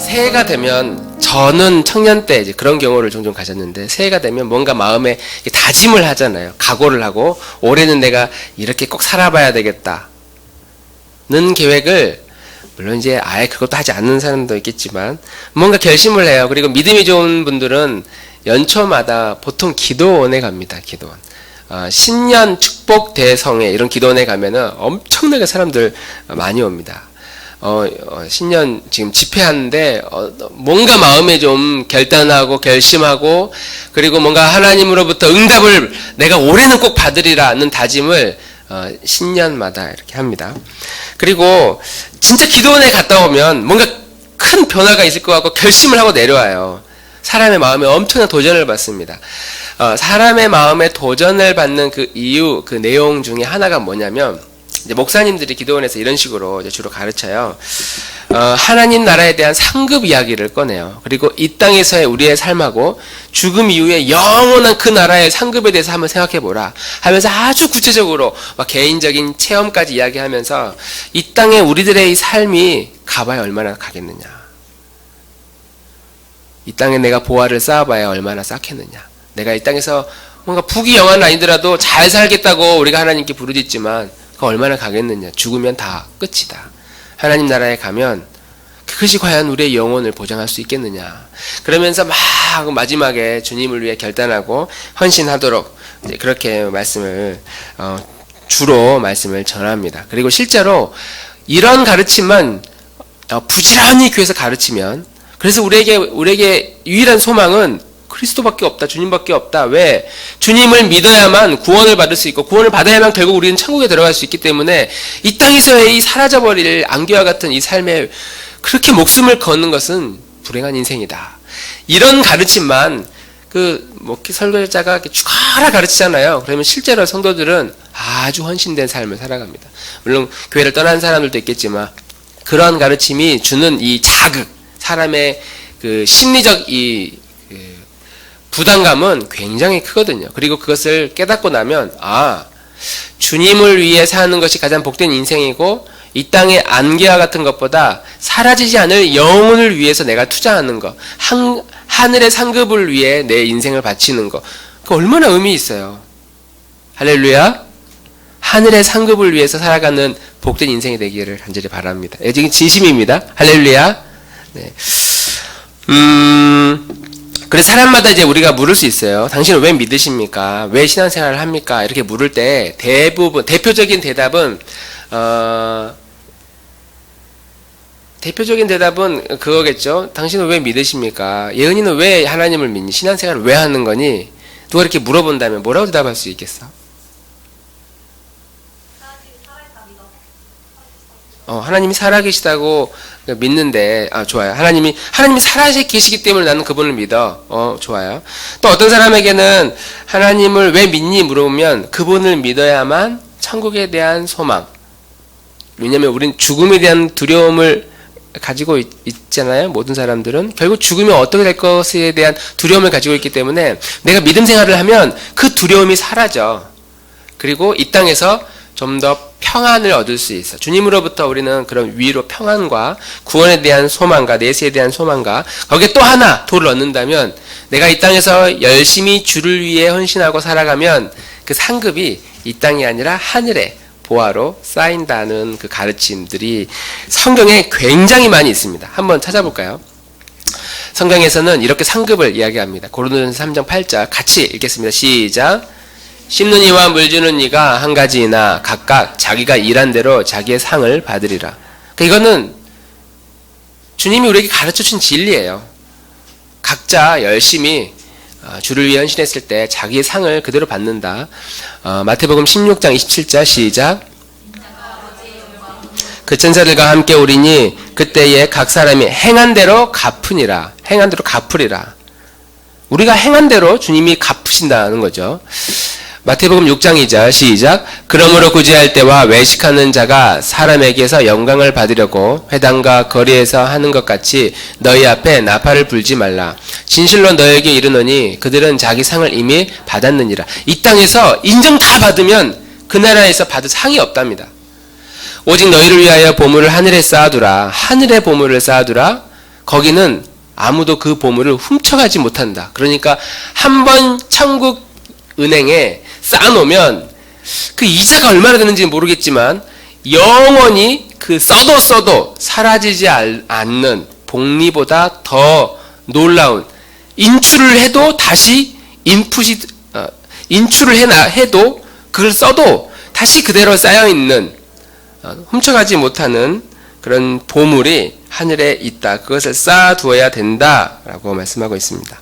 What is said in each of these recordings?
새해가 되면 저는 청년 때 이제 그런 경우를 종종 가졌는데 새해가 되면 뭔가 마음에 다짐을 하잖아요. 각오를 하고 올해는 내가 이렇게 꼭 살아봐야 되겠다는 계획을 물론 이제 아예 그것도 하지 않는 사람도 있겠지만 뭔가 결심을 해요. 그리고 믿음이 좋은 분들은 연초마다 보통 기도원에 갑니다. 기도원. 신년 축복 대성회 이런 기도원에 가면은 엄청나게 사람들 많이 옵니다. 신년 지금 집회하는데 뭔가 마음에 좀 결단하고 결심하고 그리고 뭔가 하나님으로부터 응답을 내가 올해는 꼭 받으리라는 다짐을 신년마다 이렇게 합니다. 그리고 진짜 기도원에 갔다 오면 뭔가 큰 변화가 있을 것 같고 결심을 하고 내려와요. 사람의 마음에 엄청난 도전을 받습니다. 사람의 마음에 도전을 받는 그 이유, 그 내용 중에 하나가 뭐냐면 이제 목사님들이 기도원에서 이런 식으로 이제 주로 가르쳐요. 하나님 나라에 대한 상급 이야기를 꺼내요. 그리고 이 땅에서의 우리의 삶하고 죽음 이후에 영원한 그 나라의 상급에 대해서 한번 생각해보라 하면서 아주 구체적으로 막 개인적인 체험까지 이야기하면서 이 땅에 우리들의 이 삶이 가봐야 얼마나 가겠느냐, 이 땅에 내가 보화를 쌓아봐야 얼마나 쌓겠느냐, 내가 이 땅에서 뭔가 부귀영화는 아니더라도 잘 살겠다고 우리가 하나님께 부르짖지만 그 얼마나 가겠느냐, 죽으면 다 끝이다. 하나님 나라에 가면 그것이 과연 우리의 영혼을 보장할 수 있겠느냐. 그러면서 막 마지막에 주님을 위해 결단하고 헌신하도록 이제 그렇게 말씀을 주로 말씀을 전합니다. 그리고 실제로 이런 가르침만 부지런히 교회에서 가르치면, 그래서 우리에게 유일한 소망은 그리스도밖에 없다, 주님밖에 없다. 왜? 주님을 믿어야만 구원을 받을 수 있고 구원을 받아야만 결국 우리는 천국에 들어갈 수 있기 때문에 이 땅에서의 이 사라져버릴 안개와 같은 이 삶에 그렇게 목숨을 거는 것은 불행한 인생이다. 이런 가르침만 설교자가 이렇게 죽어라 가르치잖아요. 그러면 실제로 성도들은 아주 헌신된 삶을 살아갑니다. 물론 교회를 떠난 사람들도 있겠지만 그런 가르침이 주는 이 자극, 사람의 그 심리적 부담감은 굉장히 크거든요. 그리고 그것을 깨닫고 나면 주님을 위해 사는 것이 가장 복된 인생이고 이 땅의 안개와 같은 것보다 사라지지 않을 영혼을 위해서 내가 투자하는 것, 하늘의 상급을 위해 내 인생을 바치는 것, 그 얼마나 의미 있어요. 할렐루야. 하늘의 상급을 위해서 살아가는 복된 인생이 되기를 간절히 바랍니다. 지금 진심입니다. 할렐루야. 네. 그래서 사람마다 이제 우리가 물을 수 있어요. 당신은 왜 믿으십니까? 왜 신앙생활을 합니까? 이렇게 물을 때 대표적인 대답은 그거겠죠. 당신은 왜 믿으십니까? 예은이는 왜 하나님을 믿니? 신앙생활을 왜 하는 거니? 누가 이렇게 물어본다면 뭐라고 대답할 수 있겠어? 하나님이 살아계시다고 믿는데, 좋아요. 하나님이 살아계시기 때문에 나는 그분을 믿어. 좋아요. 또 어떤 사람에게는 하나님을 왜 믿니? 물어보면 그분을 믿어야만 천국에 대한 소망. 왜냐면 우린 죽음에 대한 두려움을 가지고 있잖아요. 모든 사람들은. 결국 죽으면 어떻게 될 것에 대한 두려움을 가지고 있기 때문에 내가 믿음 생활을 하면 그 두려움이 사라져. 그리고 이 땅에서 좀 더 평안을 얻을 수 있어. 주님으로부터 우리는 그런 위로 평안과 구원에 대한 소망과 내세에 대한 소망과 거기에 또 하나 도를 얻는다면 내가 이 땅에서 열심히 주를 위해 헌신하고 살아가면 그 상급이 이 땅이 아니라 하늘에 보화로 쌓인다는 그 가르침들이 성경에 굉장히 많이 있습니다. 한번 찾아볼까요? 성경에서는 이렇게 상급을 이야기합니다. 고린도전서 3장 8절 같이 읽겠습니다. 시작. 심는 이와 물주는 이가 한 가지이나 각각 자기가 일한 대로 자기의 상을 받으리라. 이거는 주님이 우리에게 가르쳐주신 진리예요. 각자 열심히 주를 위해 헌신했을 때 자기의 상을 그대로 받는다. 마태복음 16장 27절 시작. 그 천사들과 함께 오리니 그때에 각 사람이 행한 대로 갚으니라. 행한 대로 갚으리라. 우리가 행한 대로 주님이 갚으신다는 거죠. 마태복음 6장 2절 시작. 그러므로 구제할 때와 외식하는 자가 사람에게서 영광을 받으려고 회당과 거리에서 하는 것 같이 너희 앞에 나팔을 불지 말라. 진실로 너에게 이르노니 그들은 자기 상을 이미 받았느니라. 이 땅에서 인정 다 받으면 그 나라에서 받을 상이 없답니다. 오직 너희를 위하여 보물을 하늘에 쌓아두라. 하늘에 보물을 쌓아두라. 거기는 아무도 그 보물을 훔쳐가지 못한다. 그러니까 한 번 천국 은행에 쌓아놓으면 그 이자가 얼마나 되는지 모르겠지만 영원히 그 써도 사라지지 않는 복리보다 더 놀라운, 인출을 해도 다시 인출을 해도 그걸 써도 다시 그대로 쌓여있는, 훔쳐가지 못하는 그런 보물이 하늘에 있다. 그것을 쌓아두어야 된다라고 말씀하고 있습니다.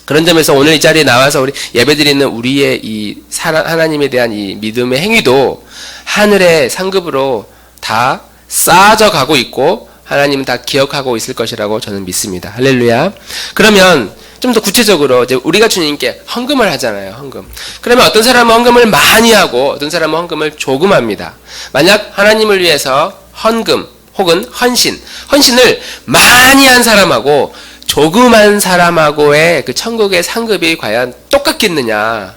그런 점에서 오늘 이 자리에 나와서 우리 예배드리는 우리의 이 하나님에 대한 이 믿음의 행위도 하늘의 상급으로 다 쌓아져 가고 있고 하나님은 다 기억하고 있을 것이라고 저는 믿습니다. 할렐루야. 그러면 좀 더 구체적으로 이제 우리가 주님께 헌금을 하잖아요. 헌금. 그러면 어떤 사람은 헌금을 많이 하고 어떤 사람은 헌금을 조금 합니다. 만약 하나님을 위해서 헌금 혹은 헌신을 많이 한 사람하고 조금 한 사람하고의 그 천국의 상급이 과연 똑같겠느냐?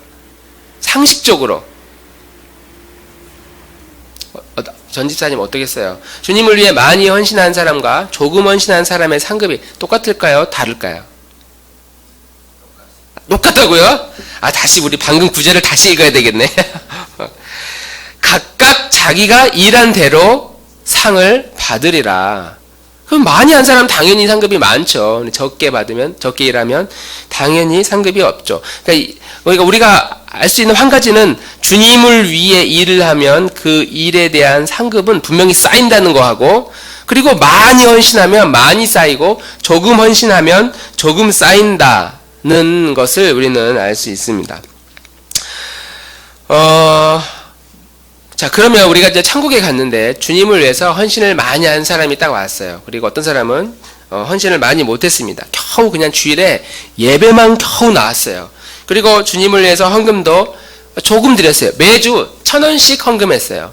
상식적으로. 전 집사님 어떻겠어요? 주님을 위해 많이 헌신한 사람과 조금 헌신한 사람의 상급이 똑같을까요? 다를까요? 똑같다고요? 다시 우리 방금 구절을 다시 읽어야 되겠네. 각각 자기가 일한 대로 상을 받으리라. 그럼 많이 한 사람 당연히 상급이 많죠. 적게 일하면 당연히 상급이 없죠. 그러니까 우리가 알 수 있는 한 가지는 주님을 위해 일을 하면 그 일에 대한 상급은 분명히 쌓인다는 거하고, 그리고 많이 헌신하면 많이 쌓이고 조금 헌신하면 조금 쌓인다는 것을 우리는 알 수 있습니다. 자, 그러면 우리가 이제 천국에 갔는데 주님을 위해서 헌신을 많이 한 사람이 딱 왔어요. 그리고 어떤 사람은 헌신을 많이 못했습니다. 겨우 그냥 주일에 예배만 겨우 나왔어요. 그리고 주님을 위해서 헌금도 조금 드렸어요. 매주 1,000원씩 헌금했어요.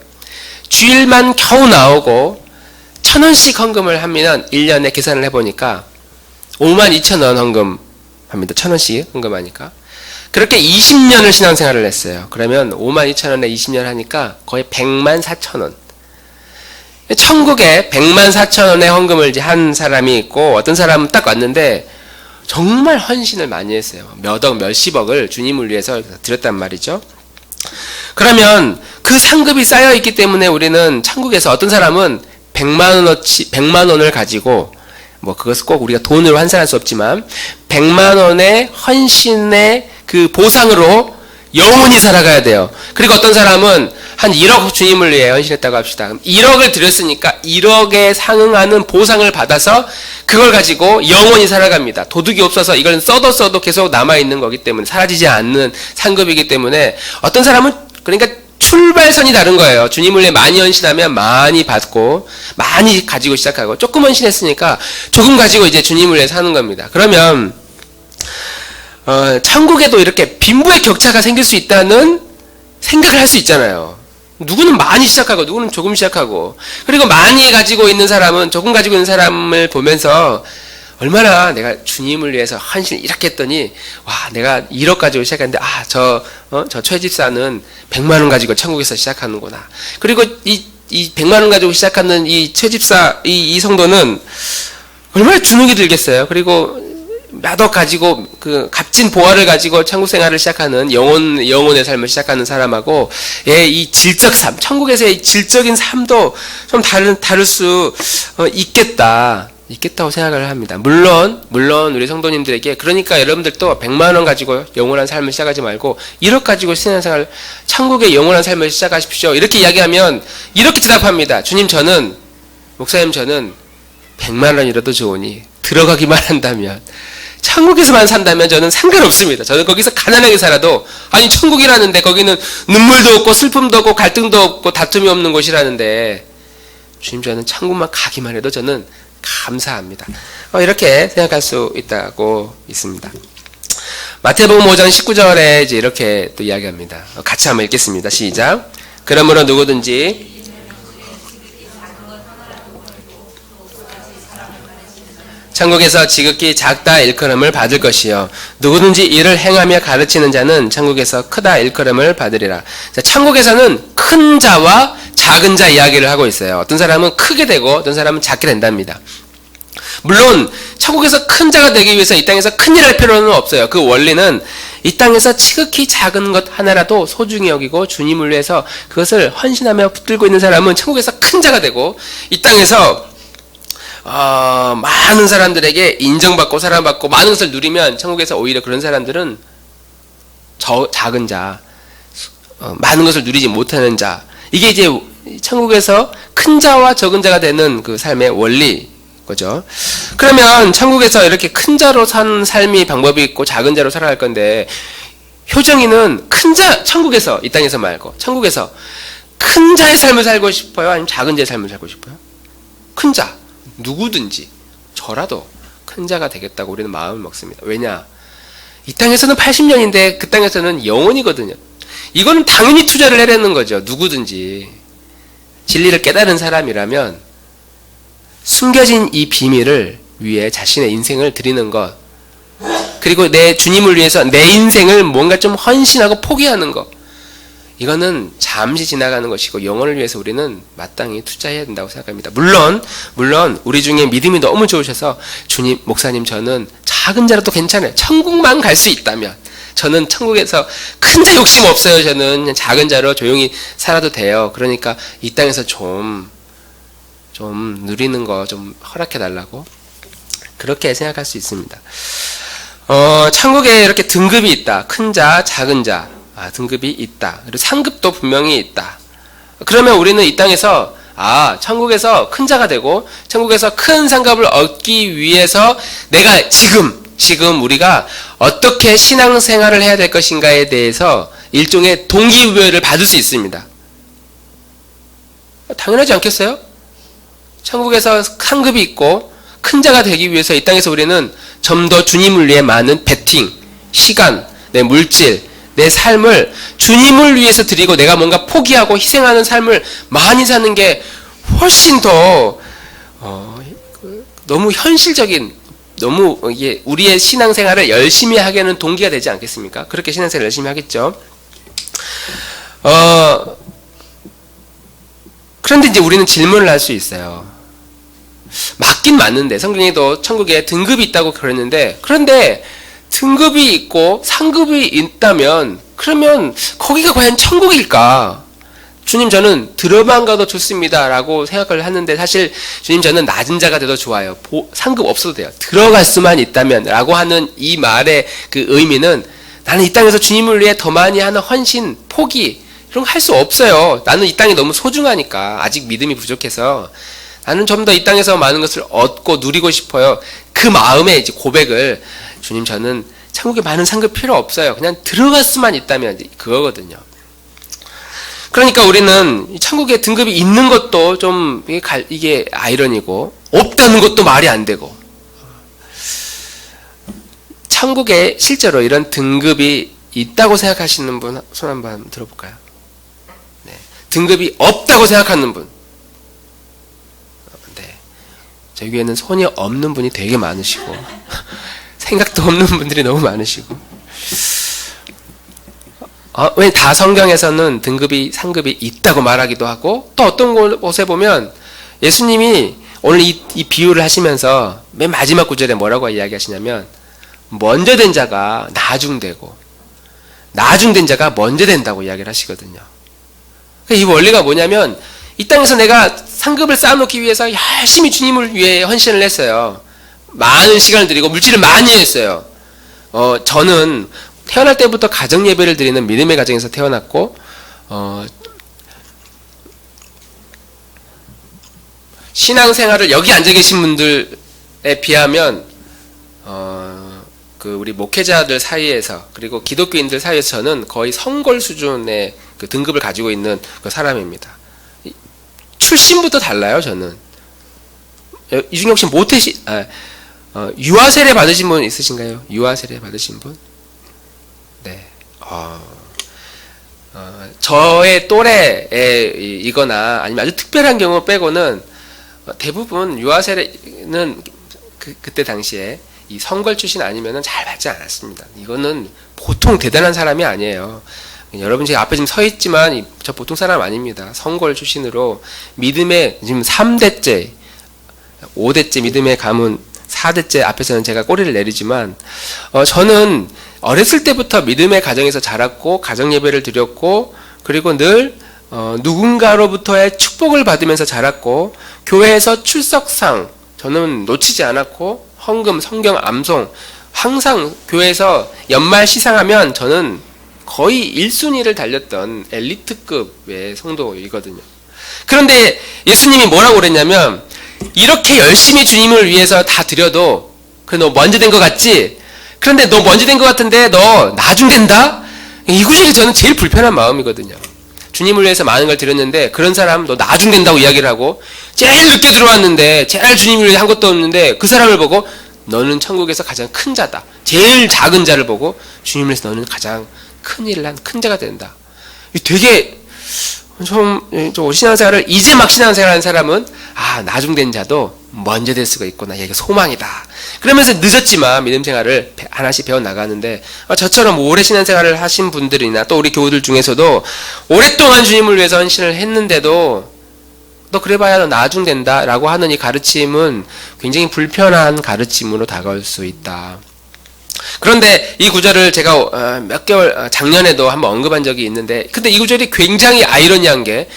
주일만 겨우 나오고 1,000원씩 헌금을 하면 1년에 계산을 해보니까 52,000원 헌금합니다. 1,000원씩 헌금하니까. 그렇게 20년을 신앙생활을 했어요. 그러면 52,000원에 20년 하니까 거의 104,000원. 천국에 104,000원의 헌금을 한 사람이 있고, 어떤 사람은 딱 왔는데 정말 헌신을 많이 했어요. 몇억, 몇십억을 주님을 위해서 드렸단 말이죠. 그러면 그 상급이 쌓여 있기 때문에 우리는 천국에서 어떤 사람은 100만 원을 가지고, 그것을 꼭 우리가 돈으로 환산할 수 없지만 100만 원의 헌신의 그 보상으로 영원히 살아가야 돼요. 그리고 어떤 사람은 한 1억 주님을 위해 헌신했다고 합시다. 그럼 1억을 드렸으니까 1억에 상응하는 보상을 받아서 그걸 가지고 영원히 살아갑니다. 도둑이 없어서 이걸 써도 계속 남아있는 거기 때문에, 사라지지 않는 상급이기 때문에 어떤 사람은, 그러니까 출발선이 다른 거예요. 주님을 위해 많이 헌신하면 많이 받고 많이 가지고 시작하고, 조금 헌신했으니까 조금 가지고 이제 주님을 위해 사는 겁니다. 그러면 천국에도 이렇게 빈부의 격차가 생길 수 있다는 생각을 할 수 있잖아요. 누구는 많이 시작하고 누구는 조금 시작하고, 그리고 많이 가지고 있는 사람은 조금 가지고 있는 사람을 보면서 얼마나 내가 주님을 위해서 헌신을 이렇게 했더니, 와, 내가 1억 가지고 시작했는데, 저 최집사는 100만 원 가지고 천국에서 시작하는구나. 그리고 이 100만 원 가지고 시작하는 이 최집사, 이 성도는 얼마나 주눅이 들겠어요. 그리고 몇억 가지고 그 값진 보화를 가지고 천국 생활을 시작하는 영혼의 삶을 시작하는 사람하고, 이 질적 삶, 천국에서의 이 질적인 삶도 좀 다를 수 있겠다고 생각을 합니다. 물론 우리 성도님들에게, 그러니까 여러분들도 100만 원 가지고 영원한 삶을 시작하지 말고 1억 가지고 신앙생활, 천국의 영원한 삶을 시작하십시오. 이렇게 이야기하면 이렇게 대답합니다. 목사님 저는 100만 원이라도 좋으니 들어가기만 한다면, 천국에서만 산다면 저는 상관없습니다. 저는 거기서 가난하게 살아도, 아니 천국이라는데 거기는 눈물도 없고 슬픔도 없고 갈등도 없고 다툼이 없는 곳이라는데, 주님 저는 천국만 가기만 해도 저는 감사합니다. 이렇게 생각할 수 있다고 있습니다. 마태복음 5장 19절에 이제 이렇게 또 이야기합니다. 같이 한번 읽겠습니다. 시작. 그러므로 누구든지 천국에서 지극히 작다 일컬음을 받을 것이요, 누구든지 이를 행하며 가르치는 자는 천국에서 크다 일컬음을 받으리라. 자, 천국에서는 큰 자와 작은 자 이야기를 하고 있어요. 어떤 사람은 크게 되고 어떤 사람은 작게 된답니다. 물론 천국에서 큰 자가 되기 위해서 이 땅에서 큰일 할 필요는 없어요. 그 원리는 이 땅에서 지극히 작은 것 하나라도 소중히 여기고 주님을 위해서 그것을 헌신하며 붙들고 있는 사람은 천국에서 큰 자가 되고, 이 땅에서 많은 사람들에게 인정받고 사랑받고 많은 것을 누리면 천국에서 오히려 그런 사람들은 작은 자, 많은 것을 누리지 못하는 자, 이게 이제 천국에서 큰 자와 적은 자가 되는 그 삶의 원리 거죠. 그러면 천국에서 이렇게 큰 자로 사는 삶이 방법이 있고 작은 자로 살아갈 건데, 효정이는 큰 자, 천국에서, 이 땅에서 말고 천국에서 큰 자의 삶을 살고 싶어요? 아니면 작은 자의 삶을 살고 싶어요? 큰 자, 누구든지 저라도 큰 자가 되겠다고 우리는 마음을 먹습니다. 왜냐? 이 땅에서는 80년인데 그 땅에서는 영원이거든요. 이거는 당연히 투자를 해라는 거죠. 누구든지 진리를 깨달은 사람이라면 숨겨진 이 비밀을 위해 자신의 인생을 드리는 것, 그리고 내 주님을 위해서 내 인생을 뭔가 좀 헌신하고 포기하는 것, 이거는 잠시 지나가는 것이고 영혼을 위해서 우리는 마땅히 투자해야 된다고 생각합니다. 물론 우리 중에 믿음이 너무 좋으셔서 주님, 목사님, 저는 작은 자라도 괜찮아요. 천국만 갈 수 있다면 저는 천국에서 큰 자 욕심 없어요. 저는 그냥 작은 자로 조용히 살아도 돼요. 그러니까 이 땅에서 좀 누리는 거 좀 허락해 달라고, 그렇게 생각할 수 있습니다. 천국에 이렇게 등급이 있다. 큰 자, 작은 자, 등급이 있다. 그리고 상급도 분명히 있다. 그러면 우리는 이 땅에서 천국에서 큰 자가 되고 천국에서 큰 상급을 얻기 위해서 내가 지금 우리가 어떻게 신앙생활을 해야 될 것인가에 대해서 일종의 동기부여를 받을 수 있습니다. 당연하지 않겠어요? 천국에서 상급이 있고 큰 자가 되기 위해서 이 땅에서 우리는 좀 더 주님을 위해 많은 베팅, 시간, 내 물질, 내 삶을 주님을 위해서 드리고 내가 뭔가 포기하고 희생하는 삶을 많이 사는 게 훨씬 더 너무 현실적인, 너무 이게 우리의 신앙생활을 열심히 하게는 동기가 되지 않겠습니까? 그렇게 신앙생활을 열심히 하겠죠. 그런데 이제 우리는 질문을 할 수 있어요. 맞긴 맞는데 성경에도 천국에 등급이 있다고 그랬는데, 그런데 등급이 있고 상급이 있다면 그러면 거기가 과연 천국일까? 주님, 저는 들어만 가도 좋습니다 라고 생각을 하는데, 사실 주님, 저는 낮은 자가 돼도 좋아요. 상급 없어도 돼요. 들어갈 수만 있다면 라고 하는 이 말의 그 의미는, 나는 이 땅에서 주님을 위해 더 많이 하는 헌신, 포기 이런 거 할 수 없어요. 나는 이 땅이 너무 소중하니까, 아직 믿음이 부족해서 나는 좀 더 이 땅에서 많은 것을 얻고 누리고 싶어요. 그 마음의 이제 고백을, 주님, 저는 천국에 많은 상급 필요 없어요. 그냥 들어갈 수만 있다면, 그거거든요. 그러니까 우리는 천국에 등급이 있는 것도 좀 이게 아이러니고, 없다는 것도 말이 안 되고, 천국에 실제로 이런 등급이 있다고 생각하시는 분 손 한번 들어볼까요? 네. 등급이 없다고 생각하는 분. 네. 저희 교회는 손이 없는 분이 되게 많으시고 생각도 없는 분들이 너무 많으시고, 왜 다 성경에서는 등급이 상급이 있다고 말하기도 하고, 또 어떤 곳에 보면 예수님이 오늘 이 비유를 하시면서 맨 마지막 구절에 뭐라고 이야기하시냐면, 먼저 된 자가 나중되고 나중된 자가 먼저 된다고 이야기를 하시거든요. 이 원리가 뭐냐면, 이 땅에서 내가 상급을 쌓아놓기 위해서 열심히 주님을 위해 헌신을 했어요. 많은 시간을 드리고 물질을 많이 했어요. 저는 태어날 때부터 가정 예배를 드리는 믿음의 가정에서 태어났고, 신앙생활을 여기 앉아 계신 분들에 비하면 그 우리 목회자들 사이에서, 그리고 기독교인들 사이에서 저는 거의 성골 수준의 그 등급을 가지고 있는 그 사람입니다. 출신부터 달라요. 저는 이중에 혹시 유아 세례 받으신 분 있으신가요? 유아 세례 받으신 분? 네. 저의 또래이거나 아니면 아주 특별한 경우 빼고는 대부분 유아 세례는 그때 당시에 이 성걸 출신 아니면은 잘 받지 않았습니다. 이거는 보통 대단한 사람이 아니에요. 여러분 제가 앞에 지금 서 있지만 저 보통 사람 아닙니다. 성걸 출신으로 믿음의 지금 3대째, 5대째 믿음의 가문 4대째 앞에서는 제가 꼬리를 내리지만 저는 어렸을 때부터 믿음의 가정에서 자랐고 가정 예배를 드렸고 그리고 늘 누군가로부터의 축복을 받으면서 자랐고 교회에서 출석상 저는 놓치지 않았고 헌금, 성경, 암송 항상 교회에서 연말 시상하면 저는 거의 1순위를 달렸던 엘리트급의 성도이거든요. 그런데 예수님이 뭐라고 그랬냐면 이렇게 열심히 주님을 위해서 다 드려도 너 먼저 된 것 같지? 그런데 너 먼저 된 것 같은데 너 나중 된다? 이 구절이 저는 제일 불편한 마음이거든요. 주님을 위해서 많은 걸 드렸는데 그런 사람 너 나중 된다고 이야기를 하고 제일 늦게 들어왔는데 제일 주님을 위해 한 것도 없는데 그 사람을 보고 너는 천국에서 가장 큰 자다. 제일 작은 자를 보고 주님을 위해서 너는 가장 큰 일을 한 큰 자가 된다. 되게 좀 우리 신앙생활을 이제 막 신앙생활 하는 사람은 나중 된 자도 먼저 될 수가 있구나. 이게 소망이다. 그러면서 늦었지만 믿음 생활을 하나씩 배워나가는데 저처럼 오래 신앙생활을 하신 분들이나 또 우리 교우들 중에서도 오랫동안 주님을 위해서 헌신을 했는데도 너 그래봐야 너 나중 된다 라고 하는 이 가르침은 굉장히 불편한 가르침으로 다가올 수 있다. 그런데 이 구절을 제가 몇 개월 작년에도 한번 언급한 적이 있는데 근데 이 구절이 굉장히 아이러니한 게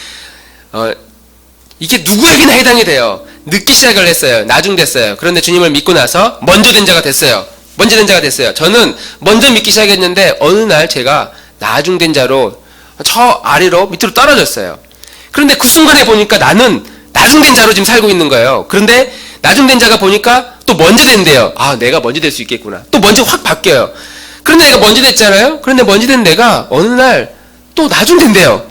이게 누구에게나 해당이 돼요. 늦기 시작을 했어요. 나중 됐어요. 그런데 주님을 믿고 나서 먼저 된 자가 됐어요. 먼저 된 자가 됐어요. 저는 먼저 믿기 시작했는데 어느 날 제가 나중 된 자로 저 아래로 밑으로 떨어졌어요. 그런데 그 순간에 보니까 나는 나중 된 자로 지금 살고 있는 거예요. 그런데 나중 된 자가 보니까 또 먼저 된대요. 내가 먼저 될 수 있겠구나. 또 먼저 확 바뀌어요. 그런데 내가 먼저 됐잖아요. 그런데 먼저 된 내가 어느 날 또 나중 된대요.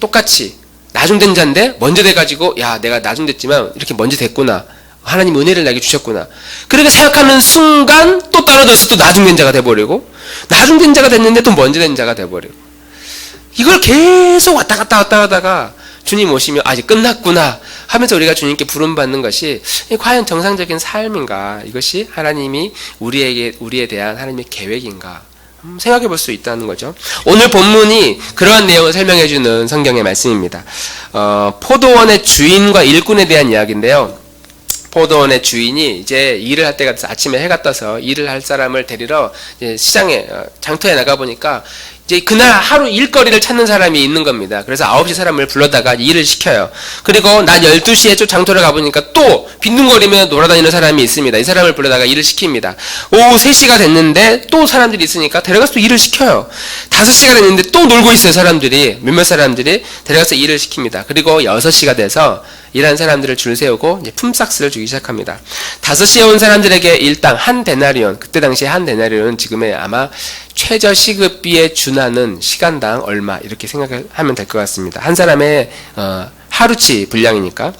똑같이 나중 된 자인데 먼저 돼가지고 내가 나중 됐지만 이렇게 먼저 됐구나. 하나님 은혜를 나에게 주셨구나. 그렇게 생각하는 순간 또 떨어져서 또 나중 된 자가 돼버리고 나중 된 자가 됐는데 또 먼저 된 자가 돼버리고 이걸 계속 왔다 갔다 하다가 주님 오시면 이제 끝났구나 하면서 우리가 주님께 부름받는 것이 과연 정상적인 삶인가? 이것이 하나님이 우리에 대한 하나님의 계획인가? 생각해 볼 수 있다는 거죠. 오늘 본문이 그러한 내용을 설명해 주는 성경의 말씀입니다. 포도원의 주인과 일꾼에 대한 이야기인데요. 포도원의 주인이 이제 일을 할 때가 돼서 아침에 해가 떠서 일을 할 사람을 데리러 이제 시장에 장터에 나가 보니까 이제 그날 하루 일거리를 찾는 사람이 있는 겁니다. 그래서 9시 사람을 불러다가 일을 시켜요. 그리고 낮 12시에 또 장터를 가보니까 또 빈둥거리며 놀아다니는 사람이 있습니다. 이 사람을 불러다가 일을 시킵니다. 오후 3시가 됐는데 또 사람들이 있으니까 데려가서 또 일을 시켜요. 5시가 됐는데 또 놀고 있어요. 사람들이. 몇몇 사람들이 데려가서 일을 시킵니다. 그리고 6시가 돼서 일하는 사람들을 줄 세우고 이제 품삯을 주기 시작합니다. 5시에 온 사람들에게 일당 한 데나리온, 그때 당시에 한 데나리온은 지금의 아마 최저 시급비에 준하는 시간당 얼마 이렇게 생각하면 될 것 같습니다. 한 사람의 하루치 분량이니까.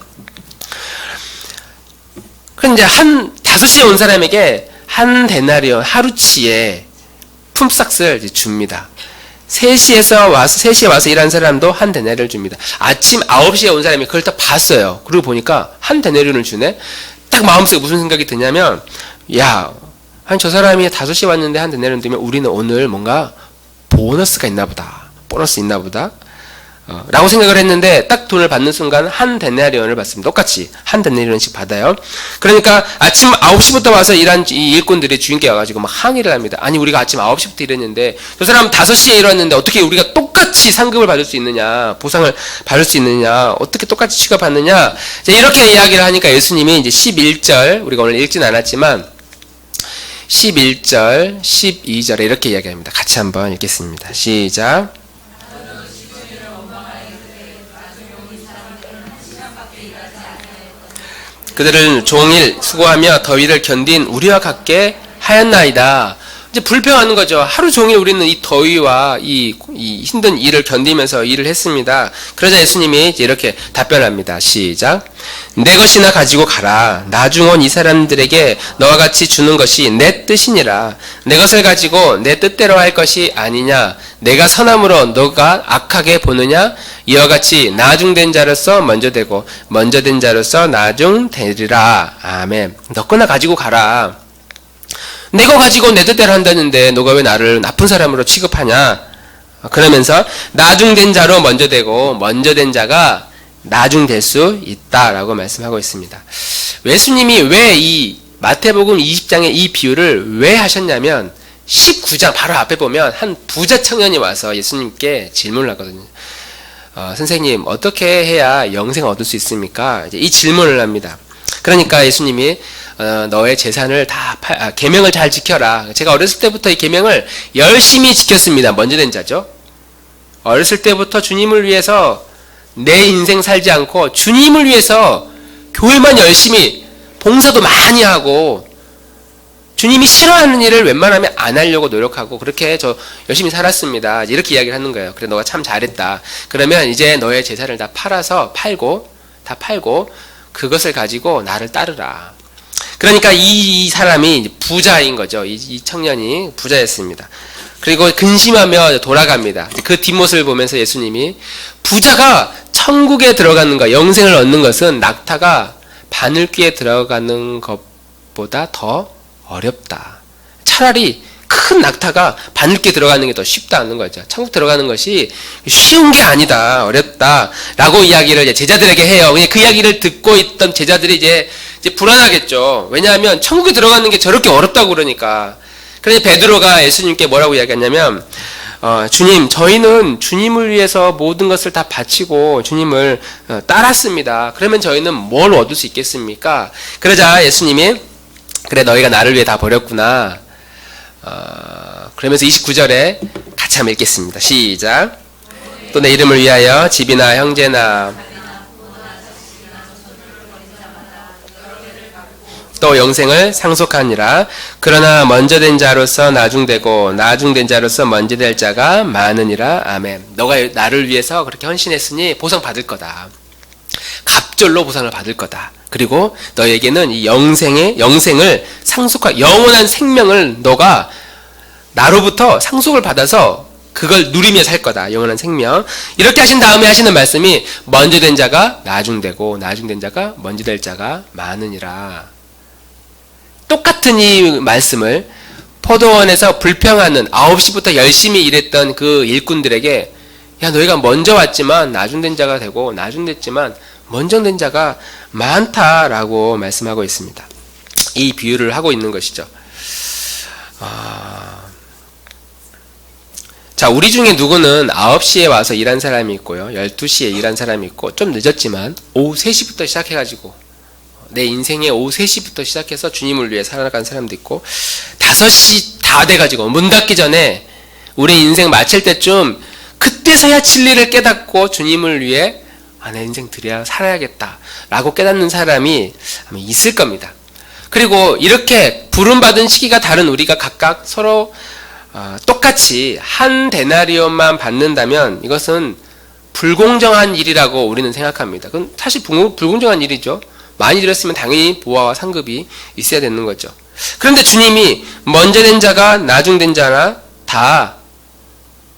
그런데 5시에 온 사람에게 한 데나리온 하루치에 품삯을 이제 줍니다. 3시에 와서 일하는 사람도 한 데나리온을 줍니다. 아침 9시에 온 사람이 그걸 다 봤어요. 그리고 보니까 한 데나리온을 주네? 딱 마음속에 무슨 생각이 드냐면, 저 사람이 5시에 왔는데 한 데나리온 되면 우리는 오늘 뭔가 보너스가 있나 보다. 보너스 있나 보다. 라고 생각을 했는데 딱 돈을 받는 순간 한 데나리온을 받습니다. 똑같이 한 데나리온씩 받아요. 그러니까 아침 9시부터 와서 일한 이 일꾼들이 주인께 와가지고 막 항의를 합니다. 아니 우리가 아침 9시부터 일했는데 저 사람 5시에 일었는데 어떻게 우리가 똑같이 상급을 받을 수 있느냐, 보상을 받을 수 있느냐, 어떻게 똑같이 취급받느냐, 이렇게 이야기를 하니까 예수님이 이제 11절, 우리가 오늘 읽진 않았지만 11절, 12절에 이렇게 이야기합니다. 같이 한번 읽겠습니다. 시작. 그들은 종일 수고하며 더위를 견딘 우리와 같게 하였나이다. 이제 불평하는 거죠. 하루 종일 우리는 이 더위와 이 힘든 일을 견디면서 일을 했습니다. 그러자 예수님이 이제 이렇게 답변합니다. 시작. 내 것이나 가지고 가라. 나중 온 이 사람들에게 너와 같이 주는 것이 내 뜻이니라. 내 것을 가지고 내 뜻대로 할 것이 아니냐. 내가 선함으로 너가 악하게 보느냐. 이와 같이 나중된 자로서 먼저 되고 먼저 된 자로서 나중 되리라. 아멘. 너 거나 가지고 가라. 내가 가지고 내 뜻대로 한다는데 너가 왜 나를 나쁜 사람으로 취급하냐. 그러면서 나중된 자로 먼저 되고 먼저 된 자가 나중 될 수 있다라고 말씀하고 있습니다. 예수님이 왜 이 마태복음 20장에 이 비유를 왜 하셨냐면 19장 바로 앞에 보면 한 부자 청년이 와서 예수님께 질문을 하거든요. 선생님, 어떻게 해야 영생을 얻을 수 있습니까? 이제 이 질문을 합니다. 그러니까 예수님이 너의 재산을 다 계명을 잘 지켜라. 제가 어렸을 때부터 이 계명을 열심히 지켰습니다. 먼저 된 자죠. 어렸을 때부터 주님을 위해서 내 인생 살지 않고 주님을 위해서 교회만 열심히 봉사도 많이 하고 주님이 싫어하는 일을 웬만하면 안 하려고 노력하고 그렇게 저 열심히 살았습니다. 이렇게 이야기를 하는 거예요. 그래, 너가 참 잘했다. 그러면 이제 너의 재산을 다 팔고 그것을 가지고 나를 따르라. 그러니까 이 사람이 부자인 거죠. 이 청년이 부자였습니다. 그리고 근심하며 돌아갑니다. 그 뒷모습을 보면서 예수님이 부자가 천국에 들어가는 것, 영생을 얻는 것은 낙타가 바늘귀에 들어가는 것보다 더 어렵다. 차라리 큰 낙타가 바늘귀에 들어가는 게 더 쉽다는 거죠. 천국 들어가는 것이 쉬운 게 아니다, 어렵다 라고 이야기를 제자들에게 해요. 그 이야기를 듣고 있던 제자들이 이제 불안하겠죠. 왜냐하면 천국에 들어가는 게 저렇게 어렵다고 그러니까. 그래서 베드로가 예수님께 뭐라고 이야기하냐면 주님, 저희는 주님을 위해서 모든 것을 다 바치고 주님을 따랐습니다. 그러면 저희는 뭘 얻을 수 있겠습니까? 그러자 예수님이 그래, 너희가 나를 위해 다 버렸구나. 그러면서 29절에 같이 한번 읽겠습니다. 시작. 또 내 이름을 위하여 집이나 형제나 또 영생을 상속하니라. 그러나 먼저 된 자로서 나중되고 나중된 자로서 먼저 될 자가 많으니라. 아멘. 너가 나를 위해서 그렇게 헌신했으니 보상 받을 거다. 갑절로 보상을 받을 거다. 그리고 너에게는 이 영생을 영원한 생명을 너가 나로부터 상속을 받아서 그걸 누리며 살 거다. 영원한 생명. 이렇게 하신 다음에 하시는 말씀이 먼저 된 자가 나중되고 나중된 자가 먼저 될 자가 많으니라. 똑같은 이 말씀을 포도원에서 불평하는 9시부터 열심히 일했던 그 일꾼들에게 야, 너희가 먼저 왔지만 나중된 자가 되고 나중됐지만 먼저 된 자가 많다라고 말씀하고 있습니다. 이 비유를 하고 있는 것이죠. 자, 우리 중에 누구는 9시에 와서 일한 사람이 있고요. 12시에 일한 사람이 있고 좀 늦었지만 오후 3시부터 시작해가지고 내 인생의 오후 3시부터 시작해서 주님을 위해 살아간 사람도 있고 5시 다 돼가지고 문 닫기 전에 우리 인생 마칠 때쯤 그때서야 진리를 깨닫고 주님을 위해 내 인생 드려야 살아야겠다 라고 깨닫는 사람이 아마 있을 겁니다. 그리고 이렇게 부름받은 시기가 다른 우리가 각각 서로 똑같이 한 데나리온만 받는다면 이것은 불공정한 일이라고 우리는 생각합니다. 그건 사실 불공정한 일이죠. 많이 들었으면 당연히 보화와 상급이 있어야 되는 거죠. 그런데 주님이 먼저 된 자가 나중된 자나 다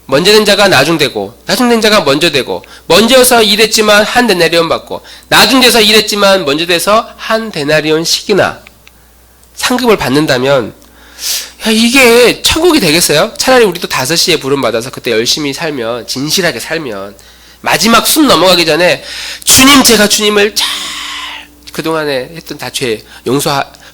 먼저 된 자가 나중되고 나중된 자가 먼저 되고 먼저서 일했지만 한 데나리온 받고 나중돼서 일했지만 먼저 돼서 한 데나리온씩이나 상급을 받는다면 야, 이게 천국이 되겠어요? 차라리 우리도 5시에 부름받아서 그때 열심히 살면 진실하게 살면 마지막 숨 넘어가기 전에 주님, 제가 주님을 잘 그동안에 했던 다 죄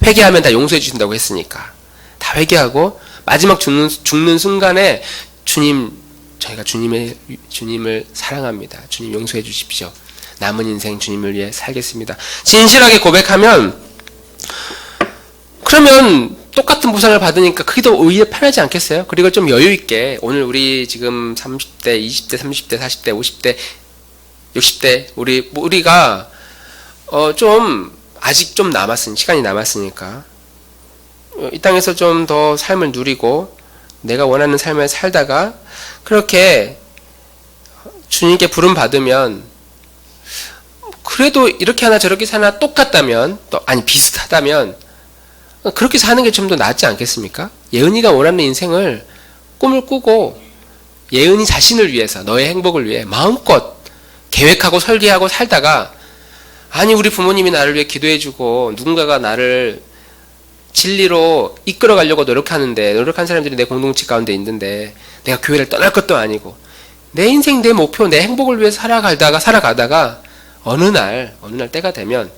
회개하면 다 용서해 주신다고 했으니까 다 회개하고 마지막 죽는 순간에 주님, 저희가 주님을 사랑합니다. 주님 용서해 주십시오. 남은 인생 주님을 위해 살겠습니다. 진실하게 고백하면 그러면 똑같은 보상을 받으니까 그게 더 오히려 편하지 않겠어요? 그리고 좀 여유있게 오늘 우리 지금 30대, 20대, 30대, 40대, 50대, 60대 우리가 좀 아직 좀 시간이 남았으니까 이 땅에서 좀 더 삶을 누리고 내가 원하는 삶을 살다가 그렇게 주님께 부름 받으면 그래도 이렇게 하나 저렇게 사나 똑같다면 비슷하다면 그렇게 사는 게 좀 더 낫지 않겠습니까? 예은이가 원하는 인생을 꿈을 꾸고 예은이 자신을 위해서 너의 행복을 위해 마음껏 계획하고 설계하고 살다가 우리 부모님이 나를 위해 기도해주고 누군가가 나를 진리로 이끌어가려고 노력한 사람들이 내 공동체 가운데 있는데 내가 교회를 떠날 것도 아니고 내 인생, 내 목표, 내 행복을 위해 살아가다가 어느 날 때가 되면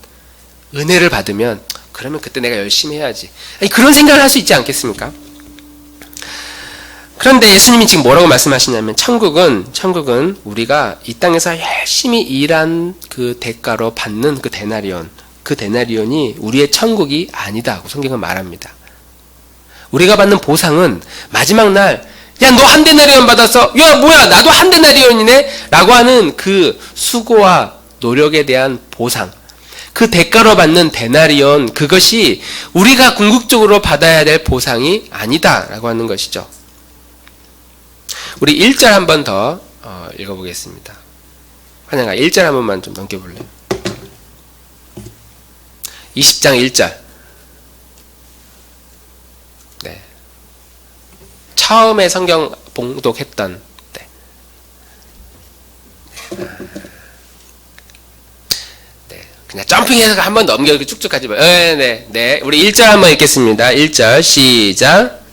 은혜를 받으면 그러면 그때 내가 열심히 해야지. 아니, 그런 생각을 할 수 있지 않겠습니까? 그런데 예수님이 지금 뭐라고 말씀하시냐면 천국은 우리가 이 땅에서 열심히 일한 그 대가로 받는 그 데나리온이 우리의 천국이 아니다고 성경은 말합니다. 우리가 받는 보상은 마지막 날, 야, 너 한 데나리온 받았어? 야, 뭐야, 나도 한 데나리온이네? 라고 하는 그 수고와 노력에 대한 보상, 그 대가로 받는 데나리온, 그것이 우리가 궁극적으로 받아야 될 보상이 아니다라고 하는 것이죠. 우리 1절 한 번 더 읽어보겠습니다. 환영아, 1절 한 번만 좀 넘겨볼래요? 20장 1절. 네. 처음에 성경 봉독했던 때. 네. 그냥 점핑해서 한 번 넘겨 쭉쭉 가지 마요. 네. 우리 1절 한 번 읽겠습니다. 1절 시작.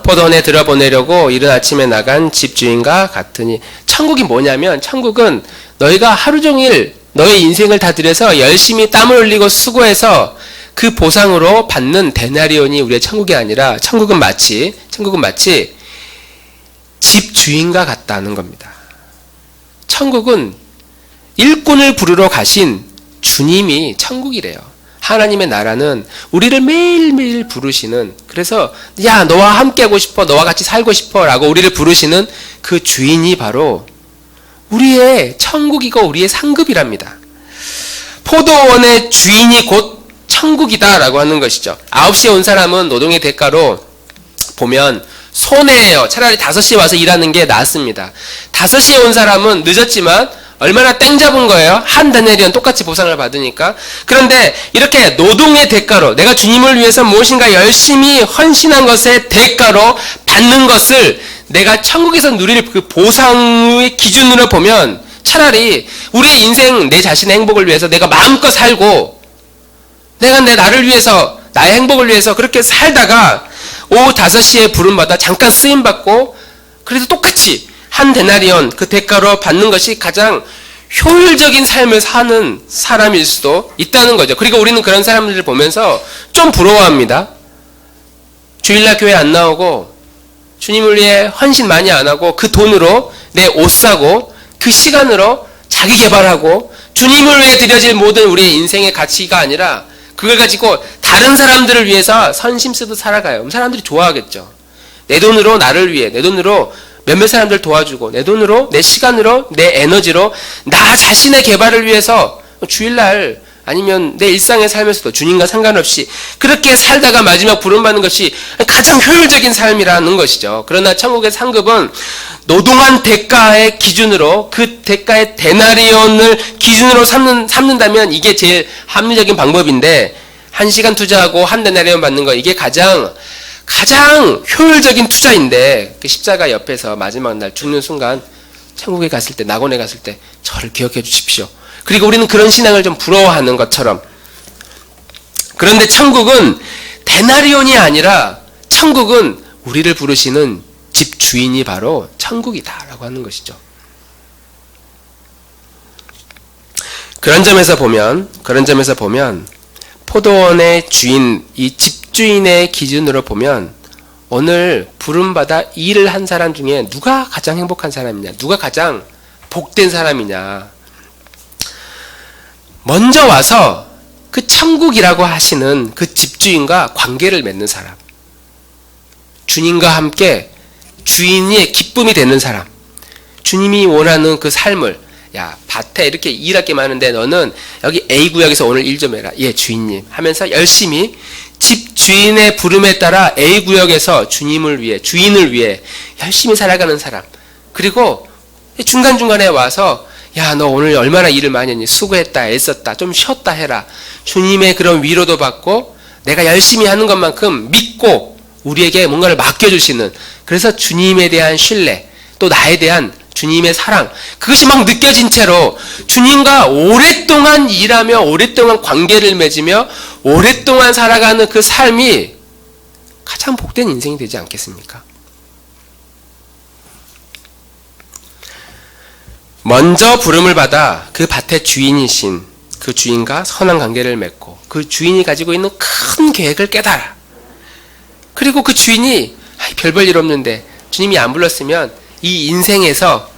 포도원에 들어보내려고 이른 아침에 나간 집주인과 같으니. 천국이 뭐냐면, 천국은 너희가 하루 종일 너의 인생을 다 들여서 열심히 땀을 흘리고 수고해서 그 보상으로 받는 데나리온이 우리의 천국이 아니라, 천국은 마치 집주인과 같다는 겁니다. 천국은 일꾼을 부르러 가신 주님이 천국이래요. 하나님의 나라는 우리를 매일매일 부르시는, 그래서 야, 너와 함께하고 싶어, 너와 같이 살고 싶어 라고 우리를 부르시는 그 주인이 바로 우리의 천국이고 우리의 상급이랍니다. 포도원의 주인이 곧 천국이다 라고 하는 것이죠. 9시에 온 사람은 노동의 대가로 보면 손해예요. 차라리 5시에 와서 일하는 게 낫습니다. 5시에 온 사람은 늦었지만 얼마나 땡 잡은 거예요? 한 데나리온 똑같이 보상을 받으니까. 그런데 이렇게 노동의 대가로, 내가 주님을 위해서 무엇인가 열심히 헌신한 것의 대가로 받는 것을 내가 천국에서 누릴 그 보상의 기준으로 보면, 차라리 우리의 인생, 내 자신의 행복을 위해서 내가 마음껏 살고, 내가 나를 위해서, 나의 행복을 위해서 그렇게 살다가 오후 5시에 부름받아 잠깐 쓰임받고, 그래도 똑같이 한 데나리온 그 대가로 받는 것이 가장 효율적인 삶을 사는 사람일 수도 있다는 거죠. 그리고 우리는 그런 사람들을 보면서 좀 부러워합니다. 주일날 교회 안 나오고 주님을 위해 헌신 많이 안 하고 그 돈으로 내 옷 사고 그 시간으로 자기 개발하고 주님을 위해 드려질 모든 우리의 인생의 가치가 아니라 그걸 가지고 다른 사람들을 위해서 선심 쓰듯 살아가요. 그럼 사람들이 좋아하겠죠. 내 돈으로 나를 위해, 내 돈으로 몇몇 사람들 도와주고, 내 돈으로, 내 시간으로, 내 에너지로 나 자신의 개발을 위해서 주일날 아니면 내 일상의 삶에서도 주님과 상관없이 그렇게 살다가 마지막 부름받는 것이 가장 효율적인 삶이라는 것이죠. 그러나 천국의 상급은 노동한 대가의 기준으로, 그 대가의 데나리온을 기준으로 삼는다면 이게 제일 합리적인 방법인데, 1시간 투자하고 한 데나리온 받는 거, 이게 가장 효율적인 투자인데, 그 십자가 옆에서 마지막 날 죽는 순간 천국에 갔을 때, 낙원에 갔을 때 저를 기억해 주십시오. 그리고 우리는 그런 신앙을 좀 부러워하는 것처럼. 그런데 천국은 데나리온이 아니라, 천국은 우리를 부르시는 집주인이 바로 천국이다라고 하는 것이죠. 그런 점에서 보면 포도원의 주인, 이 집주인의 기준으로 보면 오늘 부름받아 일을 한 사람 중에 누가 가장 행복한 사람이냐, 누가 가장 복된 사람이냐. 먼저 와서 그 천국이라고 하시는 그 집주인과 관계를 맺는 사람, 주님과 함께 주인의 기쁨이 되는 사람, 주님이 원하는 그 삶을, 야, 밭에 이렇게 일할 게 많은데 너는 여기 A구역에서 오늘 일 좀 해라. 예, 주인님 하면서 열심히 집 주인의 부름에 따라 A구역에서 주님을 위해, 주인을 위해 열심히 살아가는 사람. 그리고 중간중간에 와서 야, 너 오늘 얼마나 일을 많이 했니? 수고했다, 애썼다, 좀 쉬었다 해라. 주님의 그런 위로도 받고 내가 열심히 하는 것만큼 믿고 우리에게 뭔가를 맡겨주시는, 그래서 주님에 대한 신뢰, 또 나에 대한 주님의 사랑, 그것이 막 느껴진 채로 주님과 오랫동안 일하며 오랫동안 관계를 맺으며 오랫동안 살아가는 그 삶이 가장 복된 인생이 되지 않겠습니까? 먼저 부름을 받아 그 밭의 주인이신 그 주인과 선한 관계를 맺고, 그 주인이 가지고 있는 큰 계획을 깨달아. 그리고 그 주인이 별 볼 일 없는데 주님이 안 불렀으면 이 인생에서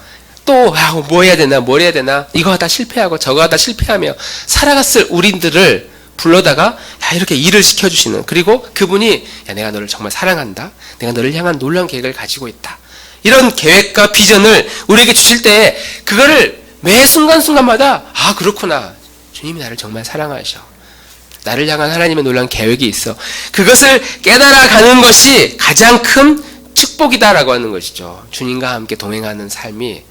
또 뭐 해야 되나 뭘 해야 되나 이거 하다 실패하고 저거 하다 실패하며 살아갔을 우리들을 불러다가 이렇게 일을 시켜주시는, 그리고 그분이 내가 너를 정말 사랑한다, 내가 너를 향한 놀라운 계획을 가지고 있다, 이런 계획과 비전을 우리에게 주실 때 그거를 매 순간순간마다 그렇구나, 주님이 나를 정말 사랑하셔, 나를 향한 하나님의 놀라운 계획이 있어, 그것을 깨달아가는 것이 가장 큰 축복이다라고 하는 것이죠. 주님과 함께 동행하는 삶이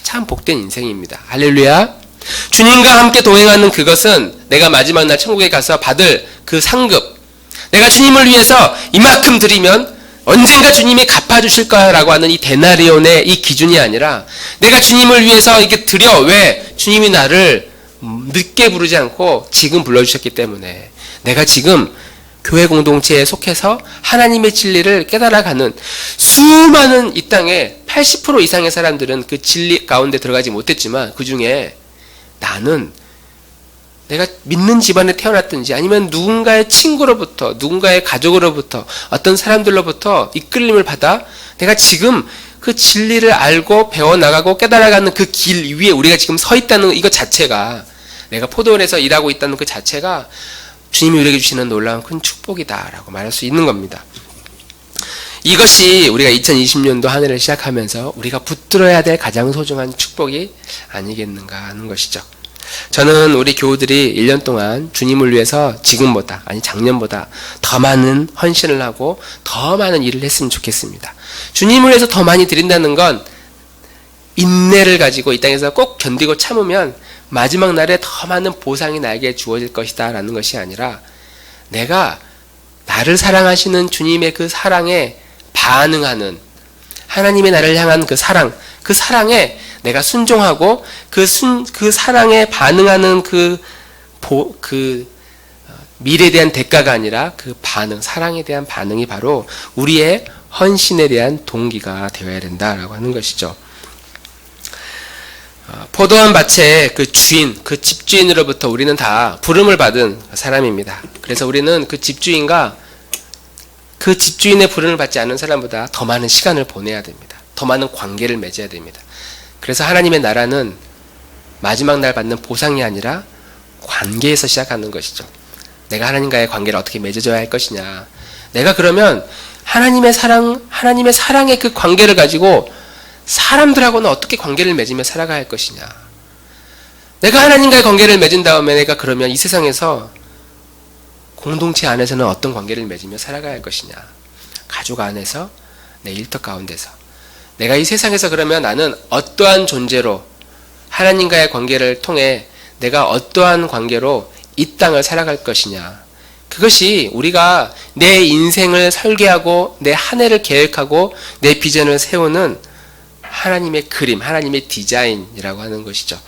참 복된 인생입니다. 할렐루야. 주님과 함께 동행하는 그것은 내가 마지막 날 천국에 가서 받을 그 상급, 내가 주님을 위해서 이만큼 드리면 언젠가 주님이 갚아주실 거라고 하는 이 데나리온의 이 기준이 아니라, 내가 주님을 위해서 이렇게 드려, 왜? 주님이 나를 늦게 부르지 않고 지금 불러주셨기 때문에, 내가 지금 교회 공동체에 속해서 하나님의 진리를 깨달아가는 수많은 이 땅에 80% 이상의 사람들은 그 진리 가운데 들어가지 못했지만, 그 중에 나는 내가 믿는 집안에 태어났든지 아니면 누군가의 친구로부터, 누군가의 가족으로부터, 어떤 사람들로부터 이끌림을 받아 내가 지금 그 진리를 알고 배워나가고 깨달아가는 그 길 위에 우리가 지금 서 있다는 이것 자체가, 내가 포도원에서 일하고 있다는 그 자체가 주님이 우리에게 주시는 놀라운 큰 축복이다라고 말할 수 있는 겁니다. 이것이 우리가 2020년도 한 해를 시작하면서 우리가 붙들어야 될 가장 소중한 축복이 아니겠는가 하는 것이죠. 저는 우리 교우들이 1년 동안 주님을 위해서 지금보다, 아니 작년보다 더 많은 헌신을 하고 더 많은 일을 했으면 좋겠습니다. 주님을 위해서 더 많이 드린다는 건 인내를 가지고 이 땅에서 꼭 견디고 참으면 마지막 날에 더 많은 보상이 나에게 주어질 것이다 라는 것이 아니라, 내가 나를 사랑하시는 주님의 그 사랑에 반응하는, 하나님의 나를 향한 그 사랑에 내가 순종하고 그 사랑에 반응하는 그 미래에 대한 대가가 아니라 그 반응, 사랑에 대한 반응이 바로 우리의 헌신에 대한 동기가 되어야 된다라고 하는 것이죠. 포도원 밭의 그 주인, 그 집주인으로부터 우리는 다 부름을 받은 사람입니다. 그래서 우리는 그 집주인과 그 집주인의 부름을 받지 않은 사람보다 더 많은 시간을 보내야 됩니다. 더 많은 관계를 맺어야 됩니다. 그래서 하나님의 나라는 마지막 날 받는 보상이 아니라 관계에서 시작하는 것이죠. 내가 하나님과의 관계를 어떻게 맺어줘야 할 것이냐. 내가 그러면 하나님의 사랑의 그 관계를 가지고 사람들하고는 어떻게 관계를 맺으며 살아가야 할 것이냐. 내가 하나님과의 관계를 맺은 다음에 내가 그러면 이 세상에서 공동체 안에서는 어떤 관계를 맺으며 살아가야 할 것이냐. 가족 안에서, 내 일터 가운데서. 내가 이 세상에서 그러면 나는 어떠한 존재로 하나님과의 관계를 통해 내가 어떠한 관계로 이 땅을 살아갈 것이냐. 그것이 우리가 내 인생을 설계하고 내 한 해를 계획하고 내 비전을 세우는 하나님의 그림, 하나님의 디자인이라고 하는 것이죠.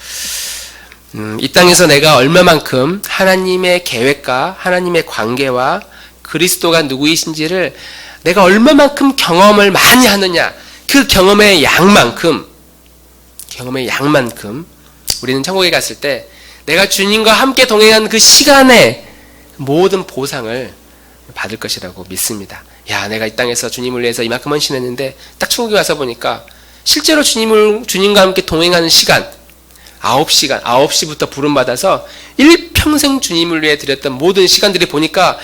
이 땅에서 내가 얼마만큼 하나님의 계획과 하나님의 관계와 그리스도가 누구이신지를 내가 얼마만큼 경험을 많이 하느냐, 그 경험의 양만큼 우리는 천국에 갔을 때 내가 주님과 함께 동행한 그 시간의 모든 보상을 받을 것이라고 믿습니다. 야, 내가 이 땅에서 주님을 위해서 이만큼 헌신했는데 딱 천국에 와서 보니까 실제로 주님과 함께 동행하는 시간 9시부터 부름받아서 일평생 주님을 위해 드렸던 모든 시간들이 보니까,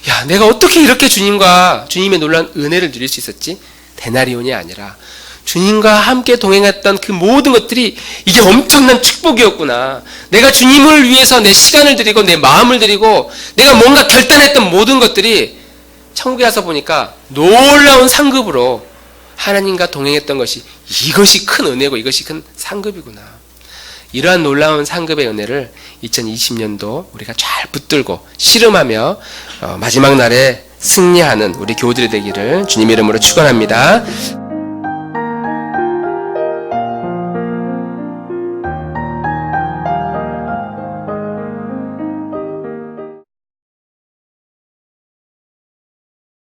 야, 내가 어떻게 이렇게 주님의 놀라운 은혜를 누릴 수 있었지? 데나리온이 아니라 주님과 함께 동행했던 그 모든 것들이 이게 엄청난 축복이었구나. 내가 주님을 위해서 내 시간을 드리고 내 마음을 드리고 내가 뭔가 결단했던 모든 것들이 천국에 와서 보니까 놀라운 상급으로 하나님과 동행했던 것이, 이것이 큰 은혜고 이것이 큰 상급이구나. 이러한 놀라운 상급의 은혜를 2020년도 우리가 잘 붙들고 씨름하며 마지막 날에 승리하는 우리 교우들이 되기를 주님의 이름으로 축원합니다.